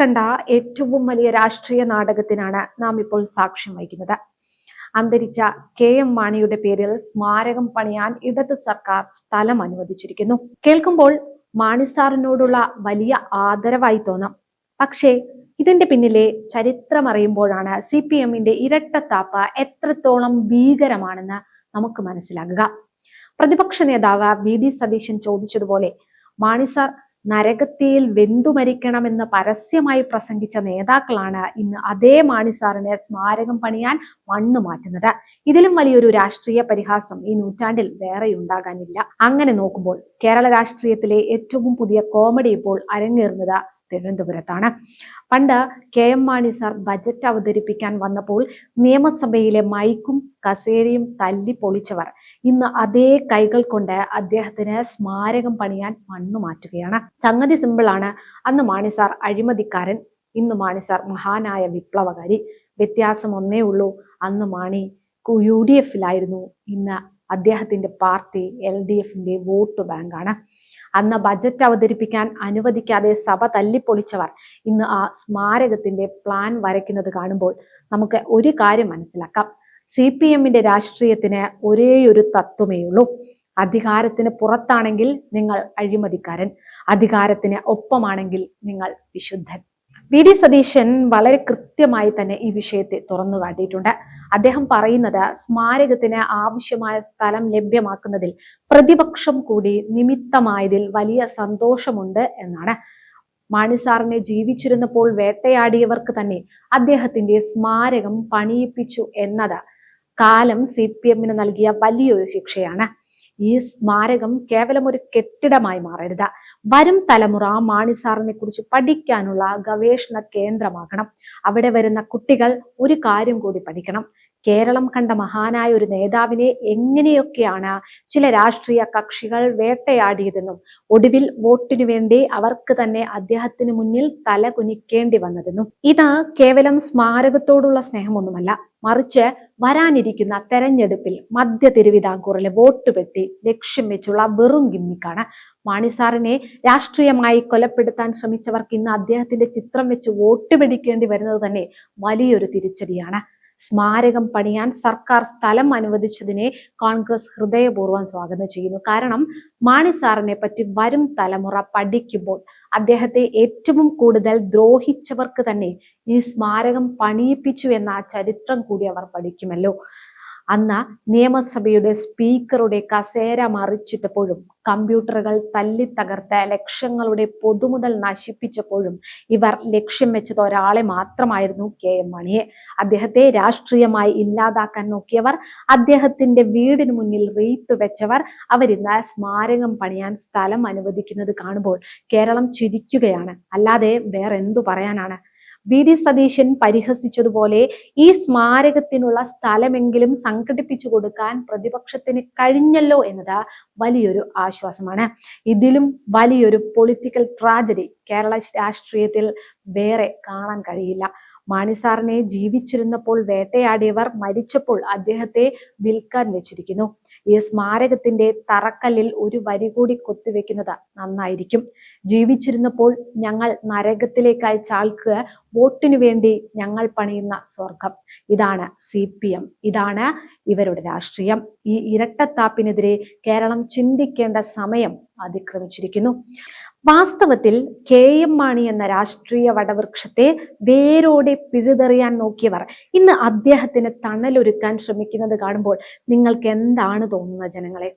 കണ്ട ഏറ്റവും വലിയ രാഷ്ട്രീയ നാടകത്തിനാണ് നാം ഇപ്പോൾ സാക്ഷ്യം വഹിക്കുന്നത്. അന്തരിച്ച KM മാണിയുടെ പേരിൽ സ്മാരകം പണിയാൻ ഇടത് സർക്കാർ സ്ഥലം അനുവദിച്ചിരിക്കുന്നു. കേൾക്കുമ്പോൾ മാണി സാറിനോടുള്ള വലിയ ആദരവായി തോന്നാം. പക്ഷേ ഇതിന്റെ പിന്നിലെ ചരിത്രം അറിയുമ്പോഴാണ് CPM-ന്റെ ഇരട്ടത്താപ്പ് എത്രത്തോളം ഭീകരമാണെന്ന് നമുക്ക് മനസ്സിലാകുക. പ്രതിപക്ഷ നേതാവ് VD സതീശൻ ചോദിച്ചതുപോലെ മാണി സാർ നരകത്തിയിൽ വെന്തുമരിക്കണമെന്ന് പരസ്യമായി പ്രസംഗിച്ച നേതാക്കളാണ് ഇന്ന് അതേ മാണി സാറിന് സ്മാരകം പണിയാൻ മണ്ണ് മാറ്റുന്നത്. ഇതിലും വലിയൊരു രാഷ്ട്രീയ പരിഹാസം ഈ നൂറ്റാണ്ടിൽ വേറെ ഉണ്ടാകാനില്ല. അങ്ങനെ നോക്കുമ്പോൾ കേരള രാഷ്ട്രീയത്തിലെ ഏറ്റവും പുതിയ കോമഡി ഇപ്പോൾ അരങ്ങേറുന്നത് തിരുവനന്തപുരത്താണ്. പണ്ട് KM മാണി സാർ ബജറ്റ് അവതരിപ്പിക്കാൻ വന്നപ്പോൾ നിയമസഭയിലെ മൈക്കും കസേരയും തല്ലി പൊളിച്ചവർ ഇന്ന് അതേ കൈകൾ കൊണ്ട് അദ്ദേഹത്തിന് സ്മാരകം പണിയാൻ മണ്ണു മാറ്റുകയാണ്. സംഗതി സിമ്പിളാണ്. അന്ന് മാണി സാർ അഴിമതിക്കാരൻ, ഇന്ന് മാണി സാർ മഹാനായ വിപ്ലവകാരി. വ്യത്യാസം ഒന്നേ ഉള്ളൂ, അന്ന് മാണി UDF-ലായിരുന്നു, ഇന്ന് അദ്ദേഹത്തിന്റെ പാർട്ടി LDF-ന്റെ വോട്ട് ബാങ്കാണ്. അന്ന് ബജറ്റ് അവതരിപ്പിക്കാൻ അനുവദിക്കാതെ സഭ തല്ലിപ്പൊളിച്ചവർ ഇന്ന് ആ സ്മാരകത്തിന്റെ പ്ലാൻ വരയ്ക്കുന്നത് കാണുമ്പോൾ നമുക്ക് ഒരു കാര്യം മനസ്സിലാക്കാം. CPM-ന്റെ രാഷ്ട്രീയത്തിന് ഒരേയൊരു തത്വമേ ഉള്ളൂ: അധികാരത്തിന് പുറത്താണെങ്കിൽ നിങ്ങൾ അഴിമതിക്കാരൻ, അധികാരത്തിന് ഒപ്പമാണെങ്കിൽ നിങ്ങൾ വിശുദ്ധൻ. VD സതീശൻ വളരെ കൃത്യമായി തന്നെ ഈ വിഷയത്തെ തുറന്നു കാട്ടിയിട്ടുണ്ട്. അദ്ദേഹം പറയുന്നത് സ്മാരകത്തിന് ആവശ്യമായ സ്ഥലം ലഭ്യമാക്കുന്നതിൽ പ്രതിപക്ഷം കൂടി നിമിത്തമായതിൽ വലിയ സന്തോഷമുണ്ട് എന്നാണ്. മാണി സാറിനെ ജീവിച്ചിരുന്നപ്പോൾ വേട്ടയാടിയവർക്ക് തന്നെ അദ്ദേഹത്തിന്റെ സ്മാരകം പണിയിപ്പിച്ചു എന്നത് കാലം CPM-ന് നൽകിയ വലിയൊരു ശിക്ഷയാണ്. ഈ സ്മാരകം കേവലം ഒരു കെട്ടിടമായി മാറരുത്. വരും തലമുറ മാണി സാറിനെ കുറിച്ച് പഠിക്കാനുള്ള ഗവേഷണ കേന്ദ്രമാകണം. അവിടെ വരുന്ന കുട്ടികൾ ഒരു കാര്യം കൂടി പഠിക്കണം: കേരളം കണ്ട മഹാനായ ഒരു നേതാവിനെ എങ്ങനെയൊക്കെയാണ് ചില രാഷ്ട്രീയ കക്ഷികൾ വേട്ടയാടിയതെന്നും ഒടുവിൽ വോട്ടിനു വേണ്ടി അവർക്ക് തന്നെ അദ്ദേഹത്തിന് മുന്നിൽ തല കുനിക്കേണ്ടി വന്നതെന്നും. ഇത് കേവലം സ്മാരകത്തോടുള്ള സ്നേഹമൊന്നുമല്ല, മറിച്ച് വരാനിരിക്കുന്ന തെരഞ്ഞെടുപ്പിൽ മധ്യ തിരുവിതാംകൂറിലെ വോട്ട് പെട്ടി ലക്ഷ്യം വെച്ചുള്ള വെറും ഗിമ്മിക്കാണ്. മാണി സാറിനെ രാഷ്ട്രീയമായി കൊലപ്പെടുത്താൻ ശ്രമിച്ചവർക്ക് ഇന്ന് അദ്ദേഹത്തിന്റെ ചിത്രം വെച്ച് വോട്ട് പിടിക്കേണ്ടി വരുന്നത് തന്നെ വലിയൊരു തിരിച്ചടിയാണ്. സ്മാരകം പണിയാൻ സർക്കാർ സ്ഥലം അനുവദിച്ചതിനെ കോൺഗ്രസ് ഹൃദയപൂർവ്വം സ്വാഗതം ചെയ്യുന്നു. കാരണം മാണി സാറിനെ പറ്റി വരും തലമുറ പഠിക്കുമ്പോൾ അദ്ദേഹത്തെ ഏറ്റവും കൂടുതൽ ദ്രോഹിച്ചവർക്ക് തന്നെ ഈ സ്മാരകം പണിയിപ്പിച്ചു എന്ന ചരിത്രം കൂടി അവർ പഠിക്കുമല്ലോ. അന്ന് നിയമസഭയുടെ സ്പീക്കറുടെ കസേര മറിച്ചിട്ടപ്പോഴും കമ്പ്യൂട്ടറുകൾ തല്ലി തകർത്ത് ലക്ഷങ്ങളുടെ പൊതുമുതൽ നശിപ്പിച്ചപ്പോഴും ഇവർ ലക്ഷ്യം വെച്ചത് ഒരാളെ മാത്രമായിരുന്നു: KM മാണിയെ. അദ്ദേഹത്തെ രാഷ്ട്രീയമായി ഇല്ലാതാക്കാൻ നോക്കിയവർ, അദ്ദേഹത്തിന്റെ വീടിന് മുന്നിൽ റീത്ത് വെച്ചവർ, അവരിന്ന് സ്മാരകം പണിയാൻ സ്ഥലം അനുവദിക്കുന്നത് കാണുമ്പോൾ കേരളം ചിരിക്കുകയാണ്, അല്ലാതെ വേറെന്തു പറയാനാണ്. VD സതീശൻ പരിഹസിച്ചതുപോലെ ഈ സ്മാരകത്തിനുള്ള സ്ഥലമെങ്കിലും സംഘടിപ്പിച്ചു കൊടുക്കാൻ പ്രതിപക്ഷത്തിന് കഴിഞ്ഞല്ലോ എന്നത് വലിയൊരു ആശ്വാസമാണ്. ഇതിലും വലിയൊരു പൊളിറ്റിക്കൽ ട്രാജഡി കേരള രാഷ്ട്രീയത്തിൽ വേറെ കാണാൻ കഴിയില്ല. മാണി സാറിനെ ജീവിച്ചിരുന്നപ്പോൾ വേട്ടയാടിയവർ മരിച്ചപ്പോൾ അദ്ദേഹത്തെ വിൽക്കാൻ വെച്ചിരിക്കുന്നു. ഈ സ്മാരകത്തിന്റെ തറക്കല്ലിൽ ഒരു വരി കൂടി കൊത്തിവെക്കുന്നത് നന്നായിരിക്കും: ജീവിച്ചിരുന്നപ്പോൾ ഞങ്ങൾ നരകത്തിലേക്ക് അയച്ച ആൾക്ക് വോട്ടിനു വേണ്ടി ഞങ്ങൾ പണിയുന്ന സ്വർഗം. ഇതാണ് CPM, ഇതാണ് ഇവരുടെ രാഷ്ട്രീയം. ഈ ഇരട്ടത്താപ്പിനെതിരെ കേരളം ചിന്തിക്കേണ്ട സമയം അതിക്രമിച്ചിരിക്കുന്നു. വാസ്തവത്തിൽ KM മാണി എന്ന രാഷ്ട്രീയ വടവൃക്ഷത്തെ വേരോടെ പിഴുതെറിയാൻ നോക്കിയവർ ഇന്ന് അദ്ദേഹത്തിന് തണലൊരുക്കാൻ ശ്രമിക്കുന്നത് കാണുമ്പോൾ നിങ്ങൾക്ക് എന്താണ് തോന്നുന്നത് ജനങ്ങളെ?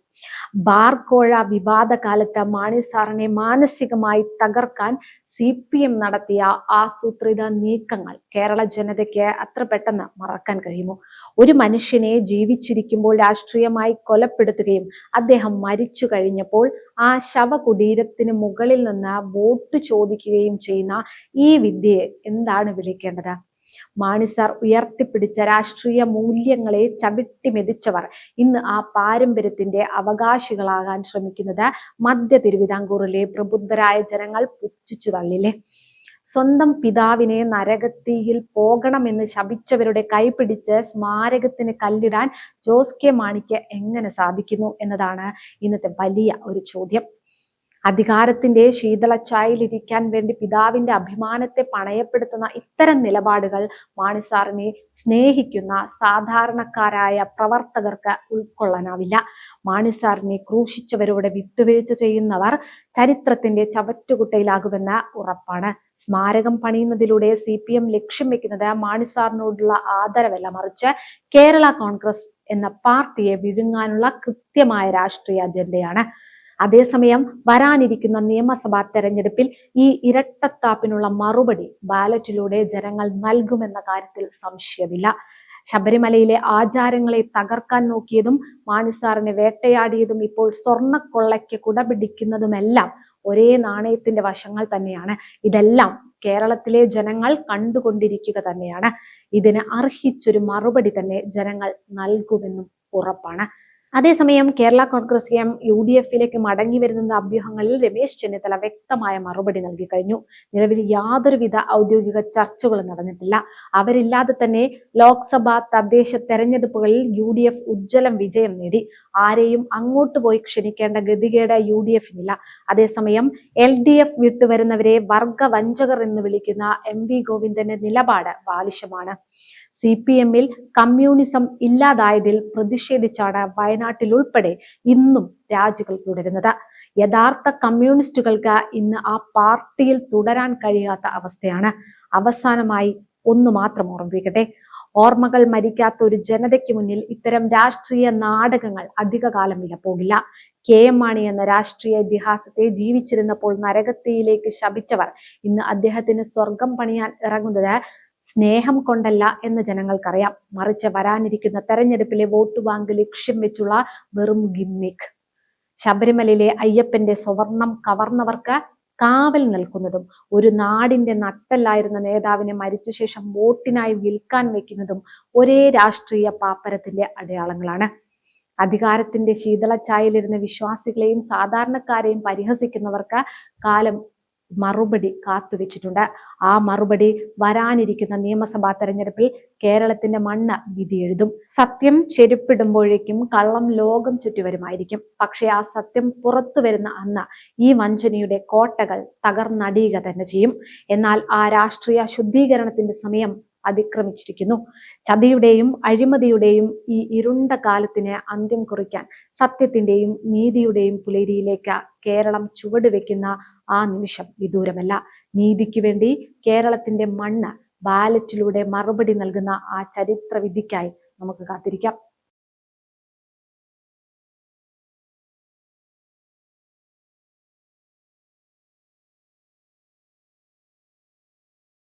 ബാർക്കോഴ വിവാദ കാലത്ത് മാണി സാറിനെ മാനസികമായി തകർക്കാൻ CPM നടത്തിയ ആസൂത്രിത നീക്കങ്ങൾ കേരള ജനതയ്ക്ക് അത്ര പെട്ടെന്ന് മറക്കാൻ കഴിയുമോ? ഒരു മനുഷ്യനെ ജീവിച്ചിരിക്കുമ്പോൾ രാഷ്ട്രീയമായി കൊലപ്പെടുത്തുകയും അദ്ദേഹം മരിച്ചു കഴിഞ്ഞപ്പോൾ ആ ശവകുടീരത്തിന് മുകളിൽ നിന്ന് വോട്ട് ചോദിക്കുകയും ചെയ്യുന്ന ഈ വിദ്യയെ എന്താണ് വിളിക്കേണ്ടത്? മാണി സാർ ഉയർത്തിപ്പിടിച്ച രാഷ്ട്രീയ മൂല്യങ്ങളെ ചവിട്ടി മെതിച്ചവർ ഇന്ന് ആ പാരമ്പര്യത്തിന്റെ അവകാശികളാകാൻ ശ്രമിക്കുന്നത് മധ്യ തിരുവിതാംകൂറിലെ പ്രബുദ്ധരായ ജനങ്ങൾ പുച്ഛിച്ചു തള്ളില്ലേ? സ്വന്തം പിതാവിനെ നരകത്തിയിൽ പോകണമെന്ന് ശപിച്ചവരുടെ കൈപിടിച്ച് സ്മാരകത്തിന് കല്ലിടാൻ ജോസ് കെ മാണിക്ക് എങ്ങനെ സാധിക്കുന്നു എന്നതാണ് ഇന്നത്തെ വലിയ ഒരു ചോദ്യം. അധികാരത്തിന്റെ ശീതളച്ചായയിലിരിക്കാൻ വേണ്ടി പിതാവിന്റെ അഭിമാനത്തെ പണയപ്പെടുത്തുന്ന ഇത്തരം നിലപാടുകൾ മാണി സാറിനെ സ്നേഹിക്കുന്ന സാധാരണക്കാരായ പ്രവർത്തകർക്ക് ഉൾക്കൊള്ളാനാവില്ല. മാണി സാറിനെ ക്രൂശിച്ചവരോട് വിട്ടുവീഴ്ച ചെയ്യുന്നവർ ചരിത്രത്തിന്റെ ചവറ്റുകുട്ടയിലാകുമെന്ന് ഉറപ്പാണ്. സ്മാരകം പണിയുന്നതിലൂടെ CPM ലക്ഷ്യം വെക്കുന്നത് മാണി സാറിനോടുള്ള ആദരവല്ല, മറിച്ച് കേരള കോൺഗ്രസ് എന്ന പാർട്ടിയെ വിഴുങ്ങാനുള്ള കൃത്യമായ രാഷ്ട്രീയ അജണ്ടയാണ്. അതേസമയം വരാനിരിക്കുന്ന നിയമസഭാ തെരഞ്ഞെടുപ്പിൽ ഈ ഇരട്ടത്താപ്പിനുള്ള മറുപടി ബാലറ്റിലൂടെ ജനങ്ങൾ നൽകുമെന്ന കാര്യത്തിൽ സംശയമില്ല. ശബരിമലയിലെ ആചാരങ്ങളെ തകർക്കാൻ നോക്കിയതും മാണി സാറിനെ വേട്ടയാടിയതും ഇപ്പോൾ സ്വർണ്ണക്കൊള്ളയ്ക്ക് കുടപിടിക്കുന്നതുമെല്ലാം ഒരേ നാണയത്തിന്റെ വശങ്ങൾ തന്നെയാണ്. ഇതെല്ലാം കേരളത്തിലെ ജനങ്ങൾ കണ്ടുകൊണ്ടിരിക്കുക തന്നെയാണ്. ഇതിന് അർഹിച്ചൊരു മറുപടി തന്നെ ജനങ്ങൾ നൽകുമെന്നും ഉറപ്പാണ്. അതേസമയം കേരള കോൺഗ്രസ് UDFിലേക്ക് മടങ്ങി വരുന്ന അഭ്യൂഹങ്ങളിൽ രമേശ് ചെന്നിത്തല വ്യക്തമായ മറുപടി നൽകി കഴിഞ്ഞു. നിലവിൽ യാതൊരുവിധ ഔദ്യോഗിക ചർച്ചകളും നടന്നിട്ടില്ല. അവരില്ലാതെ തന്നെ ലോക്സഭാ തദ്ദേശ തെരഞ്ഞെടുപ്പുകളിൽ UDF ഉജ്ജ്വലം വിജയം നേടി. ആരെയും അങ്ങോട്ട് പോയി ക്ഷണിക്കേണ്ട ഗതികേട് UDFിനില്ല. അതേസമയം LDF വിട്ടുവരുന്നവരെ വർഗവഞ്ചകർ എന്ന് വിളിക്കുന്ന MV ഗോവിന്ദന്റെ നിലപാട് ബാലിശമാണ്. CPMൽ കമ്മ്യൂണിസം ഇല്ലാതായതിൽ പ്രതിഷേധിച്ചാണ് വയനാട്ടിൽ ഉൾപ്പെടെ ഇന്നും രാജികൾ തുടരുന്നത്. യഥാർത്ഥ കമ്മ്യൂണിസ്റ്റുകൾക്ക് ഇന്ന് ആ പാർട്ടിയിൽ തുടരാൻ കഴിയാത്ത അവസ്ഥയാണ്. അവസാനമായി ഒന്നു മാത്രം ഓർമ്മിപ്പിക്കട്ടെ, ഓർമ്മകൾ മരിക്കാത്ത ഒരു ജനതയ്ക്ക് മുന്നിൽ ഇത്തരം രാഷ്ട്രീയ നാടകങ്ങൾ അധികകാലം വിലപ്പോകില്ല. KM മാണി എന്ന രാഷ്ട്രീയ ഇതിഹാസത്തെ ജീവിച്ചിരുന്നപ്പോൾ നരകത്തിയിലേക്ക് ശപിച്ചവർ ഇന്ന് അദ്ദേഹത്തിന് സ്വർഗം പണിയാൻ ഇറങ്ങുന്നത് സ്നേഹം കൊണ്ടല്ല എന്ന് ജനങ്ങൾക്കറിയാം, മറിച്ച് വരാനിരിക്കുന്ന തെരഞ്ഞെടുപ്പിലെ വോട്ട് ബാങ്ക് ലക്ഷ്യം വെച്ചുള്ള വെറും ഗിമ്മിക്ക്. ശബരിമലയിലെ അയ്യപ്പന്റെ സ്വർണം കവർന്നവർക്ക് കാവൽ നിൽക്കുന്നതും ഒരു നാടിന്റെ നട്ടല്ലായിരുന്ന നേതാവിനെ മരിച്ച ശേഷം വോട്ടിനായി വിൽക്കാൻ വെക്കുന്നതും ഒരേ രാഷ്ട്രീയ പാപ്പരത്തിന്റെ അടയാളങ്ങളാണ്. അധികാരത്തിന്റെ ശീതളച്ചായയിലിരുന്ന വിശ്വാസികളെയും സാധാരണക്കാരെയും പരിഹസിക്കുന്നവർക്ക് കാലം മറുപടി കാത്തുവെച്ചിട്ടുണ്ട്. ആ മറുപടി വരാനിരിക്കുന്ന നിയമസഭാ തെരഞ്ഞെടുപ്പിൽ കേരളത്തിന്റെ മണ്ണ് വിധിയെഴുതും. സത്യം ചെരുപ്പിടുമ്പോഴേക്കും കള്ളം ലോകം ചുറ്റിവരുമായിരിക്കും. പക്ഷെ ആ സത്യം പുറത്തു വരുന്ന അന്ന് ഈ വഞ്ചനയുടെ കോട്ടകൾ തകർന്നടിയുക തന്നെ ചെയ്യും. എന്നാൽ ആ രാഷ്ട്രീയ ശുദ്ധീകരണത്തിന്റെ സമയം അതിക്രമിച്ചിരിക്കുന്നു. ചതിയുടെയും അഴിമതിയുടെയും ഈ ഇരുണ്ട കാലത്തിന് അന്ത്യം കുറിക്കാൻ സത്യത്തിന്റെയും നീതിയുടെയും പുലരിയിലേക്ക് കേരളം ചുവടുവെക്കുന്ന ആ നിമിഷം വിദൂരമല്ല. നീതിക്ക് വേണ്ടി കേരളത്തിന്റെ മണ്ണ് ബാലറ്റിലൂടെ മറുപടി നൽകുന്ന ആ ചരിത്ര വിധിക്കായി നമുക്ക് കാത്തിരിക്കാം.